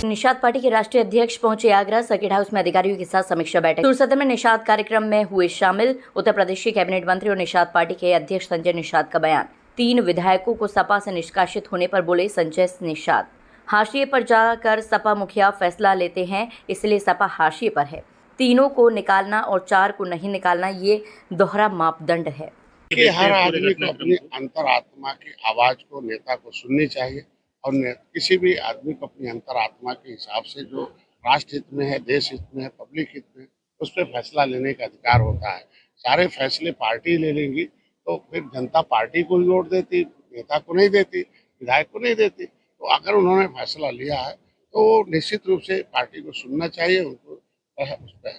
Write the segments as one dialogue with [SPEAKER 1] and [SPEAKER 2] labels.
[SPEAKER 1] Nishad party के राष्ट्रीय अध्यक्ष पहुंचे आगरा। सर्किट हाउस में अधिकारियों के साथ समीक्षा बैठक। सूर सदन में निषाद कार्यक्रम में हुए शामिल उत्तर प्रदेश के कैबिनेट मंत्री और निषाद पार्टी के अध्यक्ष संजय निषाद का बयान। 3 विधायकों को सपा से निष्कासित होने पर बोले संजय निषाद, हाशिए पर जाकर सपा मुखिया फैसला लेते हैं, इसलिए सपा हाशिए पर है। 3 को निकालना और 4 को नहीं निकालना ये दोहरा मापदंड है
[SPEAKER 2] कि हर आदमी को अपनी अंतरात्मा की आवाज को, नेता को सुननी चाहिए और किसी भी आदमी को अपनी अंतरात्मा के हिसाब से जो राष्ट्र हित में है, देश हित में है, पब्लिक हित में, उस पर फैसला लेने का अधिकार होता है। सारे फैसले पार्टी ले लेंगी तो फिर जनता पार्टी को ही वोट देती, नेता को नहीं देती, विधायक को नहीं देती। तो अगर उन्होंने फैसला लिया है तो निश्चित रूप से पार्टी को सुनना चाहिए, उनको उस पर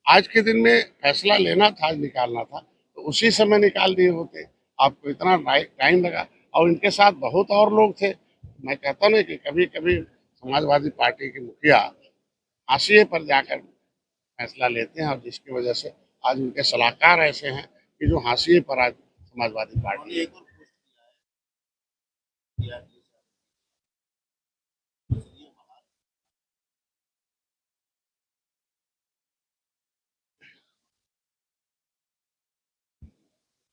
[SPEAKER 2] आज के दिन में फैसला लेना था, निकालना था तो उसी समय निकाल दिए होते। आपको इतना टाइम लगा और इनके साथ बहुत और लोग थे। मैं कहता ना कि कभी कभी समाजवादी पार्टी के मुखिया हाशिए पर जाकर फैसला लेते हैं और जिसकी वजह से आज उनके सलाहकार ऐसे हैं कि जो हाशिए पर आज समाजवादी पार्टी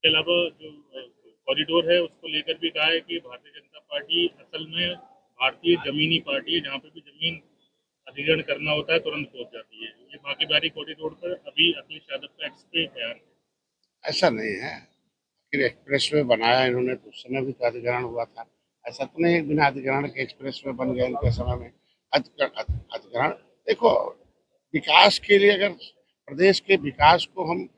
[SPEAKER 3] के अलावा जो कॉरिडोर है उसको लेकर भी कहा है कि भारतीय जनता पार्टी असल में भारतीय जमीनी पार्टी है, जहाँ पे भी जमीन अधिग्रहण करना होता है तुरंत पहुंच जाती है। ये बाकी कॉरिडोर पर अभी अखिलेश यादव का एक्सपे बयान है।
[SPEAKER 2] ऐसा नहीं है। फिर एक्सप्रेस वे बनाया इन्होंने तो उस समय भी तो अधिग्रहण हुआ था। ऐसा तो नहीं है बिना अधिग्रहण के एक्सप्रेस वे बन गए इनके समय में। अधिग्रहण देखो, विकास के लिए अगर प्रदेश के विकास को हम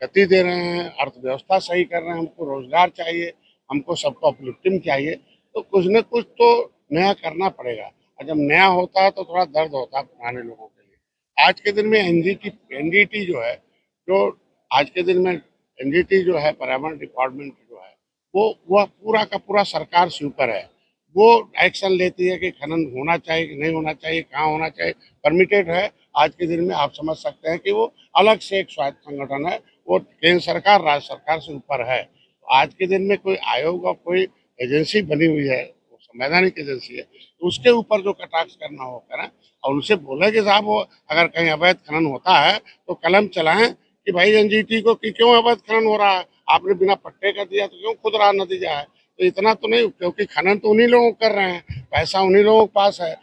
[SPEAKER 2] गति दे रहे हैं, अर्थव्यवस्था सही कर रहे हैं, हमको रोजगार चाहिए, हमको सबको अपलिफ्टिंग चाहिए, तो कुछ न कुछ तो नया करना पड़ेगा। और जब नया होता है तो थोड़ा दर्द होता है पुराने लोगों के लिए। आज के दिन में एनडीटी जो है, जो आज के दिन में एनडीटी जो है, पर्यावरण डिपार्टमेंट जो है, वो वह पूरा का पूरा सरकार से ऊपर है। वो एक्शन लेती है कि खनन होना चाहिए कि नहीं होना चाहिए, कहाँ होना चाहिए, परमिटेड है। आज के दिन में आप समझ सकते हैं कि वो अलग से एक स्वायत्त संगठन है, वो केंद्र सरकार, राज्य सरकार से ऊपर है। आज के दिन में कोई आयोग और कोई एजेंसी बनी हुई है, वो संवैधानिक एजेंसी है, तो उसके ऊपर जो कटाक्ष करना हो करें और उनसे बोले कि साहब वो अगर कहीं अवैध खनन होता है तो कलम चलाएं कि भाई एनजीटी को कि क्यों अवैध खनन हो रहा है, आपने बिना पट्टे का दिया तो क्यों खुद रहा नतीजा है। तो इतना तो नहीं, क्योंकि खनन तो उन्हीं लोगों कर रहे हैं, पैसा उन्हीं लोगों के पास है,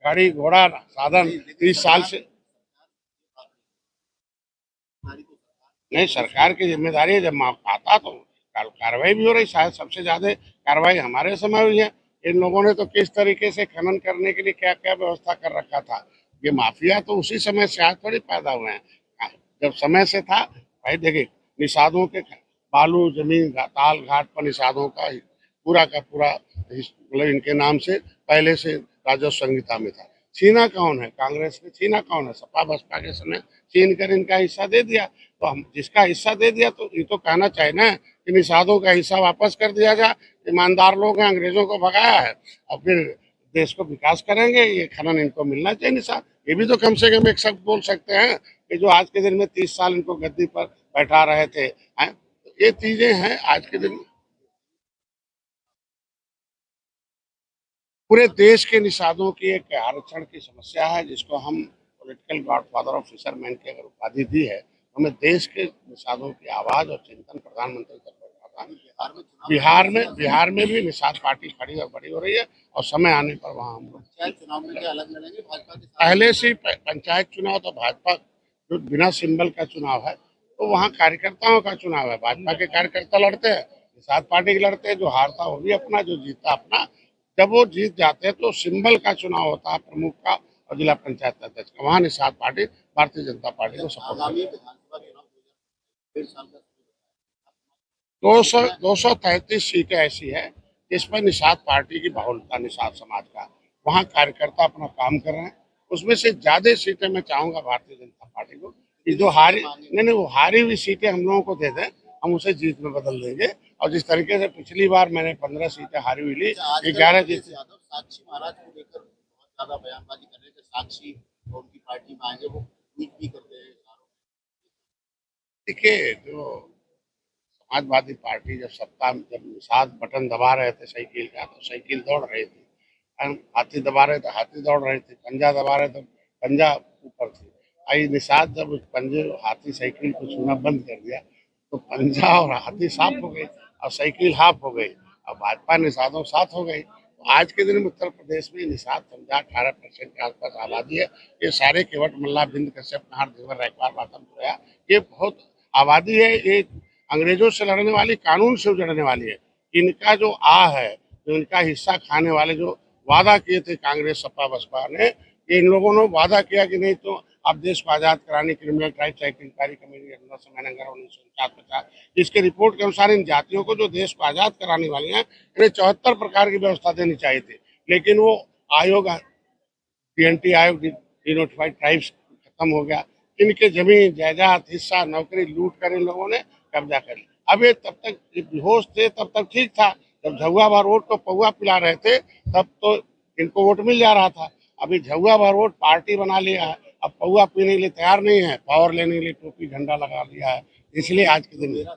[SPEAKER 2] गाड़ी घोड़ा साधन 30 साल से। नहीं, सरकार की जिम्मेदारी है, जब आता तो कार्रवाई भी हो रही। शायद सबसे ज्यादा कार्रवाई हमारे समय हुई है। इन लोगों ने तो किस तरीके से खनन करने के लिए क्या क्या व्यवस्था कर रखा था। ये माफिया तो उसी समय से आज थोड़ी पैदा हुए हैं, जब समय से था। भाई देखिए, निषादों के बालू जमीन ताल घाट पर निषादों का पूरा मतलब इनके नाम से पहले से राजस्व संहिता में था। छीना कौन है? कांग्रेस ने छीना कौन है? सपा बसपा के समय छीन कर इनका हिस्सा दे दिया। तो हम जिसका हिस्सा दे दिया तो ये तो कहना चाहिए ना कि निषादों का हिस्सा वापस कर दिया जाए। ईमानदार लोग हैं, अंग्रेजों को भगाया है और फिर देश को विकास करेंगे, ये खनन इनको मिलना चाहिए निषाद। ये भी तो कम से कम एक शब्द बोल सकते हैं कि जो आज के दिन में 30 साल इनको गद्दी पर बैठा रहे थे। तो ये चीजें हैं आज के दिन पूरे देश के निषादों की एक आरक्षण की समस्या है, जिसको हम पॉलिटिकल गॉडफादर ऑफ फिशरमैन की अगर उपाधि दी है, तो हमें देश के निषादों की आवाज और चिंतन प्रधानमंत्री तक पहुंचाता है। बिहार में भी निषाद पार्टी खड़ी और बड़ी हो रही है और समय आने पर वहाँ हम लोग चुनाव में अलग लड़ेंगे भाजपा के। पहले से पंचायत चुनाव तो भाजपा जो बिना सिंबल का चुनाव है, तो वहाँ कार्यकर्ताओं का चुनाव है। भाजपा के कार्यकर्ता लड़ते हैं, निषाद पार्टी के लड़ते हैं। जो हारता वो भी अपना, जो जीतता अपना। जब वो जीत जाते हैं तो सिंबल का चुनाव होता है, प्रमुख का और जिला पंचायत अध्यक्ष का। वहाँ निषाद पार्टी भारतीय जनता पार्टी को सपोर्ट करती है। 233 सीटें ऐसी है जिसमें निषाद पार्टी की बहुलता, निषाद समाज का, वहाँ कार्यकर्ता अपना काम कर रहे हैं। उसमें से ज्यादा सीटें मैं चाहूंगा भारतीय जनता पार्टी को कि जो हारी नहीं, वो हारी हुई सीटें हम लोगों को दे दें, हम उसे जीत में बदल देंगे। और जिस तरीके से पिछली बार मैंने 15 सीटें हारी हुई ली, 11 जीत।
[SPEAKER 4] साक्षी महाराज को लेकर बहुत ज्यादा बयानबाजी कर रहे थे। साक्षी उनकी पार्टी में आएंगे, वो ट्वीट भी करते हैं।
[SPEAKER 2] देखिए, जो समाजवादी पार्टी जब निषाद बटन दबा रहे थे साइकिल का, तो साइकिल दौड़ रही थी। हम हाथी दबा रहे तो हाथी दौड़ रहे थे, पंजा दबा रहे तो पंजा ऊपर थी। आई निषाद जब उस पंजे हाथी साइकिल को छूना बंद कर दिया तो पंजा और हाथी साफ हो गई और साइकिल हाफ हो गई और भाजपा निषादों साथ हो गई। तो आज के दिन में उत्तर प्रदेश में निषाद समझा 18% के आसपास आबादी है। ये सारे केवट मल्ला बिंद कश्यप नाहर देवर रैकवार बातम जोया, ये बहुत आबादी है। ये अंग्रेजों से लड़ने वाली, कानून से उजड़ने वाली है। इनका जो है, जो इनका हिस्सा खाने वाले जो वादा किए थे कांग्रेस सपा बसपा ने, ये इन लोगों ने वादा किया कि नहीं तो अब देश को आजाद कराने criminal tribes act inquiry committee 1949-50 इसके रिपोर्ट के अनुसार इन जातियों को जो देश को आजाद कराने वाली हैं, इन्हें 74 प्रकार की व्यवस्था देनी चाहिए थी। लेकिन वो आयोग, TNT आयोग, डिनोटिफाइड ट्राइब्स खत्म हो गया। इनके जमीन जायदाद हिस्सा नौकरी लूट कर इन लोगों ने कब्जा कर लिया। अब ये तब तक बेहोश थे, तब तक ठीक था। जब झुआ बारोट को पौवा पिला रहे थे तब तो इनको वोट मिल जा रहा था। अभी झुआ बारोट पार्टी बना लिया है, अब पौवा पीने के लिए तैयार नहीं है, पावर लेने के लिए टोपी झंडा लगा लिया है। इसलिए आज के दिन
[SPEAKER 4] मेरा